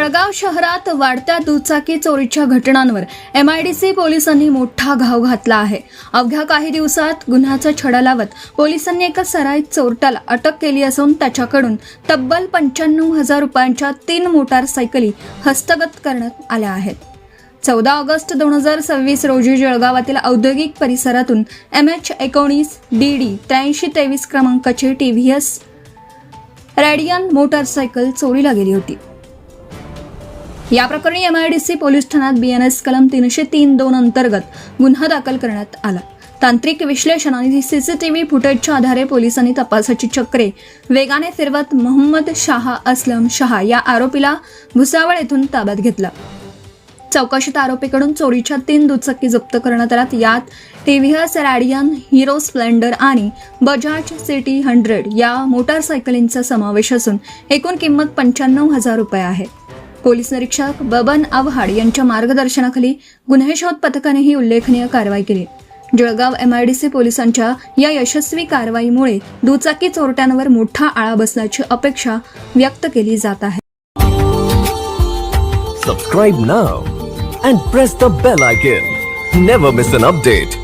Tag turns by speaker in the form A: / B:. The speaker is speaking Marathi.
A: जळगाव शहरात वाढत्या दुचाकी चोरीच्या घटनांवर MIDC पोलिसांनी मोठा घाव घातला आहे. अवघ्या काही दिवसात गुन्ह्याचा छडा लावत पोलिसांनी एका सराईत चोरट्याला अटक केली असून त्याच्याकडून तब्बल 95,000 रुपयांच्या 3 मोटारसायकली हस्तगत करण्यात आल्या आहेत. 14 ऑगस्ट 2026 रोजी जळगावातील औद्योगिक परिसरातून MH19 DD 8323 क्रमांकाची TVS रॅडियन मोटारसायकल चोरीला गेली होती. या प्रकरणी MIDC पोलीस ठाण्यात BNS कलम 303(2) अंतर्गत गुन्हा दाखल करण्यात आला. तांत्रिक विश्लेषण आणि CCTV फुटेजच्या आधारे पोलिसांनी तपासाची चक्रे वेगाने फिरवत मोहम्मद शाह असलम शाह या आरोपीला भुसावळ येथून ताब्यात घेतला. चौकशीत आरोपीकडून चोरीच्या 3 दुचाकी जप्त करण्यात आल्यात. यात TVS रॅडियन, हिरो स्प्लेंडर आणि बजाज सिटी 100 या मोटारसायकलींचा समावेश असून एकूण किंमत 95,000 रुपये आहे. पोलीस निरीक्षक बबन आव्हाड यांच्या मार्गदर्शनाखाली गुन्हे शोध पथकाने ही उल्लेखनीय कारवाई केली. जळगाव MIDC पोलिसांच्या या यशस्वी कारवाईमुळे दुचाकी चोरट्यांवर मोठा आळा बसण्याची अपेक्षा व्यक्त केली जात आहे.
B: Subscribe now and press the bell icon. Never miss an update.